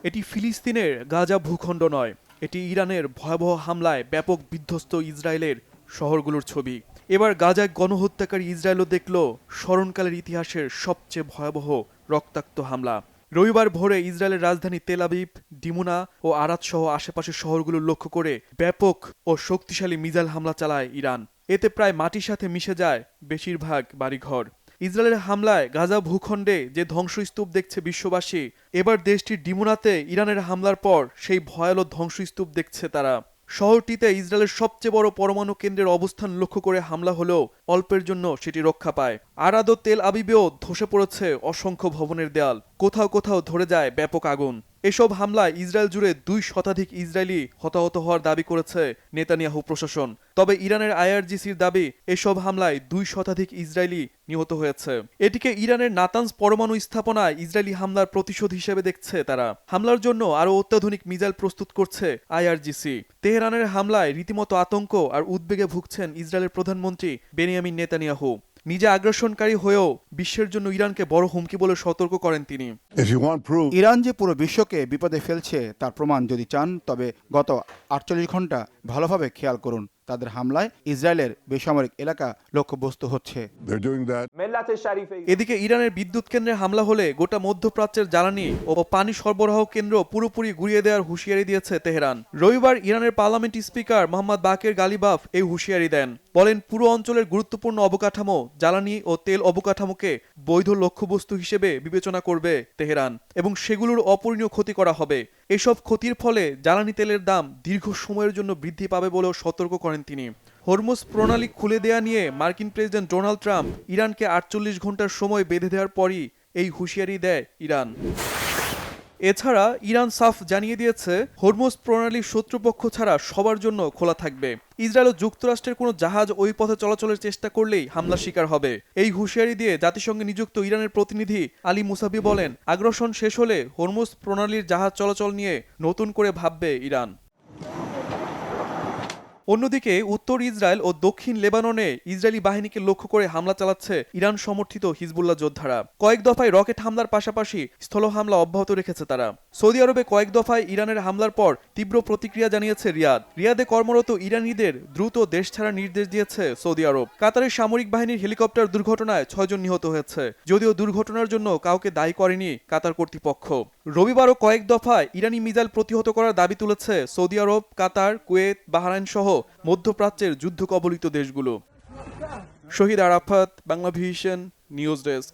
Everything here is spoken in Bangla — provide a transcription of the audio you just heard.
এটি ফিলিস্তিনের গাজা ভূখণ্ড নয়, এটি ইরানের ভয়াবহ হামলায় ব্যাপক বিধ্বস্ত ইসরায়েলের শহরগুলোর ছবি। এবার গাজায় গণহত্যাকারী ইসরায়েলও দেখল স্মরণকালের ইতিহাসের সবচেয়ে ভয়াবহ রক্তাক্ত হামলা। রবিবার ভোরে ইসরায়েলের রাজধানী তেল আবিব, ডিমোনা ও আরাদ সহ আশেপাশের শহরগুলো লক্ষ্য করে ব্যাপক ও শক্তিশালী মিসাইল হামলা চালায় ইরান। এতে প্রায় মাটির সাথে মিশে যায় বেশিরভাগ বাড়িঘর। ইসরায়েলের হামলায় গাজা ভূখণ্ডে যে ধ্বংসস্তূপ দেখছে বিশ্ববাসী, এবার দেশটির ডিমোনাতে ইরানের হামলার পর সেই ভয়াল ধ্বংসস্তূপ দেখছে তারা। শহরটিতে ইসরায়েলের সবচেয়ে বড় পরমাণু কেন্দ্রের অবস্থান লক্ষ্য করে হামলা হলেও অল্পের জন্য সেটি রক্ষা পায়। আরাদ ও তেল আবিবেও ধসে পড়েছে অসংখ্য ভবনের দেয়াল, কোথাও কোথাও ধরে যায় ব্যাপক আগুন। এসব হামলায় ইসরায়েল জুড়ে 2 শতাধিক ইসরায়েলি হতাহত হওয়ার দাবি করেছে নেতানিয়াহু প্রশাসন। তবে ইরানের আইআরজিসির দাবি এসব হামলায় 2 শতাধিক ইসরায়েলি নিহত হয়েছে। এটিকে ইরানের নাতানজ পরমাণু স্থাপনায় ইসরায়েলি হামলার প্রতিশোধ হিসেবে দেখছে তারা। হামলার জন্য আরও অত্যাধুনিক মিসাইল প্রস্তুত করছে আইআরজিসি। তেহরানের হামলায় রীতিমতো আতঙ্ক আর উদ্বেগে ভুগছেন ইসরায়েলের প্রধানমন্ত্রী বেনিয়ামিন নেতানিয়াহু। নিজে আগ্রাসনকারী হয়েও বিশ্বের জন্য ইরানকে বড় হুমকি বলে সতর্ক করেন তিনি। ইরান যে পুরো বিশ্বকে বিপদে ফেলছে তার প্রমাণ যদি চান, তবে গত 48 ঘন্টা ভালোভাবে খেয়াল করুন। তাদের হামলায় ইসরায়েলের বেসামরিক এলাকা লক্ষ্যবস্তু হচ্ছে। এদিকে ইরানের বিদ্যুৎ কেন্দ্রে হামলা হলে গোটা মধ্যপ্রাচ্যের জ্বালানি ও পানি সরবরাহ কেন্দ্র পুরোপুরি গুঁড়িয়ে দেওয়ার হুঁশিয়ারি দিয়েছে তেহরান। রবিবার ইরানের পার্লামেন্ট স্পিকার মোহাম্মদ বাকের গালিবাফ এই হুঁশিয়ারি দেন। বলেন, পুরো অঞ্চলের গুরুত্বপূর্ণ অবকাঠামো, জ্বালানি ও তেল অবকাঠামোকে বৈধ লক্ষ্যবস্তু হিসেবে বিবেচনা করবে তেহরান এবং সেগুলোর অপূরণীয় ক্ষতি করা হবে। এসব ক্ষতির ফলে জ্বালানি তেলের দাম দীর্ঘ সময়ের জন্য বৃদ্ধি পাবে বলেও সতর্ক করেন তিনি। হরমুজ প্রণালী খুলে দেয়া নিয়ে মার্কিন প্রেসিডেন্ট ডোনাল্ড ট্রাম্প ইরানকে 48 ঘন্টার সময় বেঁধে দেওয়ার পরই এই হুঁশিয়ারি দেয় ইরান। এছাড়া ইরান সাফ জানিয়ে দিয়েছে হরমুজ প্রণালী শত্রুপক্ষ ছাড়া সবার জন্য খোলা থাকবে। ইসরায়েল ও যুক্তরাষ্ট্রের কোনো জাহাজ ওই পথে চলাচলের চেষ্টা করলেই হামলার শিকার হবে। এই হুঁশিয়ারি দিয়ে জাতিসংঘে নিযুক্ত ইরানের প্রতিনিধি আলী মুসাবি বলেন, আগ্রাসন শেষ হলে হরমুজ প্রণালীর জাহাজ চলাচল নিয়ে নতুন করে ভাববে ইরান। অন্যদিকে উত্তর ইসরায়েল ও দক্ষিণ লেবাননে ইসরায়েলি বাহিনীকে লক্ষ্য করে হামলা চালাচ্ছে ইরান সমর্থিত হিজবুল্লাহ যোদ্ধারা। কয়েক দফায় রকেট হামলার পাশাপাশি স্থল হামলা অব্যাহত রেখেছে তারা। সৌদি আরবে কয়েক দফায় ইরানের হামলার পর তীব্র প্রতিক্রিয়া জানিয়েছে রিয়াদ। রিয়াদে কর্মরত ইরানিদের দ্রুত দেশ ছাড়ার নির্দেশ দিয়েছে সৌদি আরব। কাতারের সামরিক বাহিনীর হেলিকপ্টার দুর্ঘটনায় 6 জন নিহত হয়েছে, যদিও দুর্ঘটনার জন্য কাউকে দায়ী করেনি কাতার কর্তৃপক্ষ। রবিবারও কয়েক দফায় ইরানি মিসাইল প্রতিহত করার দাবি তুলেছে সৌদি আরব, কাতার, কুয়েত, বাহরাইন সহ মধ্যপ্রাচ্যের যুদ্ধ কবলিত দেশগুলো। শহীদ আরাফাত, বাংলাভিশন নিউজ ডেস্ক।